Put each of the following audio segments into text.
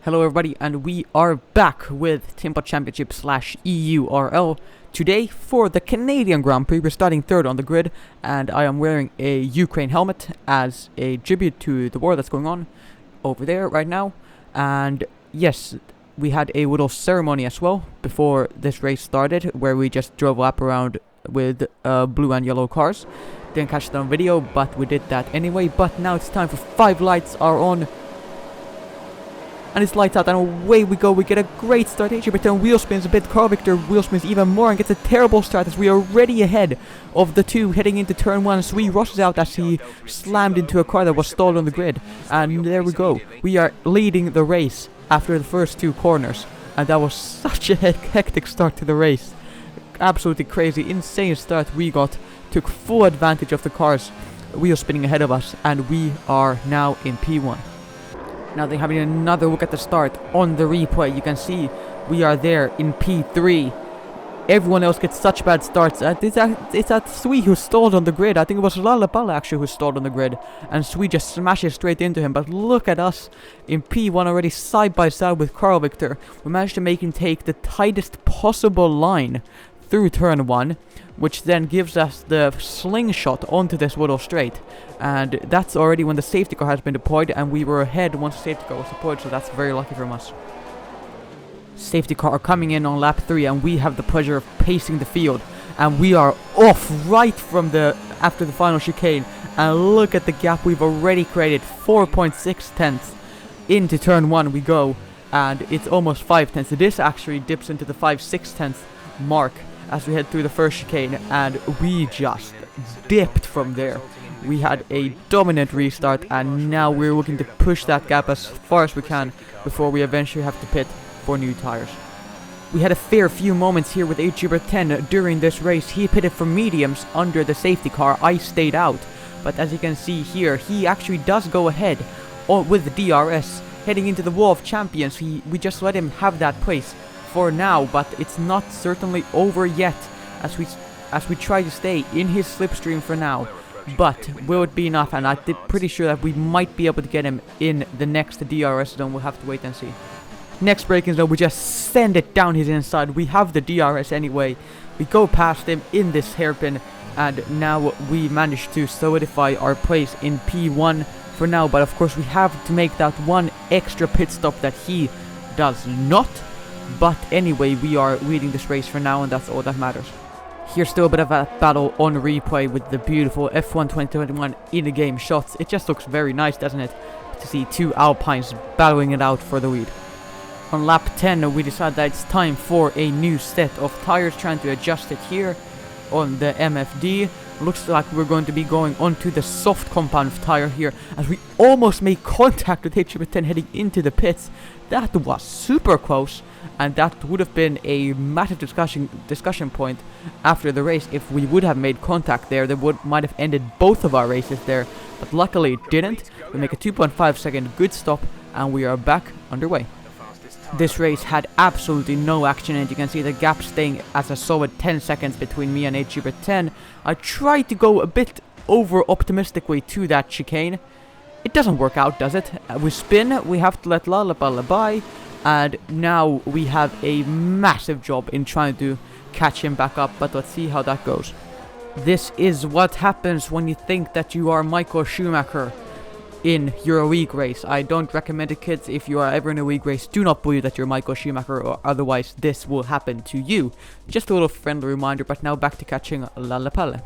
Hello everybody, and we are back with Tempo Championship / EURL. Today for the Canadian Grand Prix. We're starting third on the grid, and I am wearing a Ukraine helmet as a tribute to the war that's going on over there right now. And yes, we had a little ceremony as well before this race started, where we just drove a lap around with blue and yellow cars. Didn't catch that on video, but we did that anyway. But now it's time for 5 lights are on. And it's lights out, and away we go. We get a great start. ALPINE wheel spins a bit. Carl Victor wheel spins even more and gets a terrible start as we are already ahead of the two heading into turn 1. So he rushes out as he slammed into a car that was stalled on the grid. And there we go. We are leading the race after the first 2 corners. And that was such a hectic start to the race. Absolutely crazy, insane start we got. Took full advantage of the cars wheel spinning ahead of us, and we are now in P1. Now they're having another look at the start on the replay. You can see we are there in P3. Everyone else gets such bad starts. It's that Sui who stalled on the grid. I think it was ALPINE actually who stalled on the grid. And Sui just smashes straight into him. But look at us in P1 already side by side with Carl Victor. We managed to make him take the tightest possible line through turn 1, which then gives us the slingshot onto this little straight. And that's already when the safety car has been deployed, and we were ahead once the safety car was deployed, so that's very lucky from us. Safety car coming in on lap 3, and we have the pleasure of pacing the field, and we are off right from after the final chicane. And look at the gap we've already created. 4.6 tenths into turn 1 we go, and it's almost 5 tenths. This actually dips into the 5-6 tenths mark as we head through the first chicane, and we just dipped from there. We had a dominant restart, and now we're looking to push that gap as far as we can before we eventually have to pit for new tires. We had a fair few moments here with ALPINE during this race. He pitted for mediums under the safety car. I stayed out, but as you can see here, he actually does go ahead with the DRS heading into the wall of champions. We just let him have that place for now, but it's not certainly over yet as we try to stay in his slipstream for now. But will it be enough? And I'm pretty sure that we might be able to get him in the next DRS zone. We'll have to wait and see. Next braking zone, we just send it down his inside. We have the DRS anyway. We go past him in this hairpin, and now we manage to solidify our place in P1 for now. But of course we have to make that one extra pit stop that he does not. But anyway, we are leading this race for now, and that's all that matters. Here's still a bit of a battle on replay with the beautiful F1 2021 in-game shots. It just looks very nice, doesn't it, to see 2 Alpines battling it out for the lead. On lap 10, we decide that it's time for a new set of tires, trying to adjust it here on the MFD. Looks like we're going to be going onto the soft compound tire here, as we almost made contact with ALPINE heading into the pits. That was super close, and that would have been a massive discussion point after the race. If we would have made contact there, that might have ended both of our races there, but luckily it didn't. We make a 2.5 second good stop, and we are back underway. This race had absolutely no action, and you can see the gap staying as a solid 10 seconds between me and ALPINE. I tried to go a bit over optimistically to that chicane. It doesn't work out, does it? We spin, we have to let ALPINE by, and now we have a massive job in trying to catch him back up, but let's see how that goes. This is what happens when you think that you are Michael Schumacher in your league race. I don't recommend it, kids. If you are ever in a league race, do not believe that you're Michael Schumacher, or otherwise this will happen to you. Just a little friendly reminder. But now back to catching ALPINE.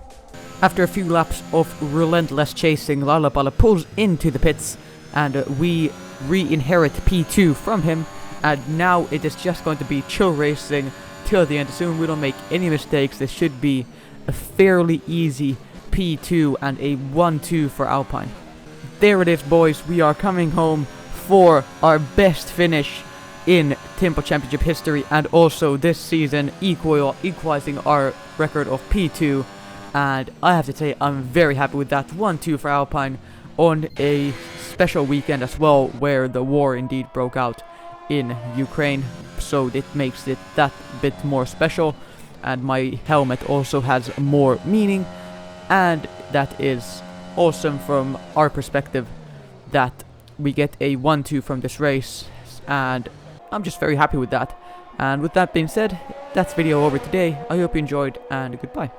After a few laps of relentless chasing, ALPINE pulls into the pits, and we re-inherit P2 from him, and now it is just going to be chill racing till the end. Assuming we don't make any mistakes, this should be a fairly easy P2 and a 1-2 for ALPINE. There it is, boys. We are coming home for our best finish in Tempo Championship history, and also this season equalizing our record of P2. And I have to say, I'm very happy with that 1-2 for ALPINE on a special weekend as well, where the war indeed broke out in Ukraine. So it makes it that bit more special, and my helmet also has more meaning, and that is awesome from our perspective that we get a 1-2 from this race. and I'm just very happy with that. And with that being said, that's video over today. I hope you enjoyed, and goodbye.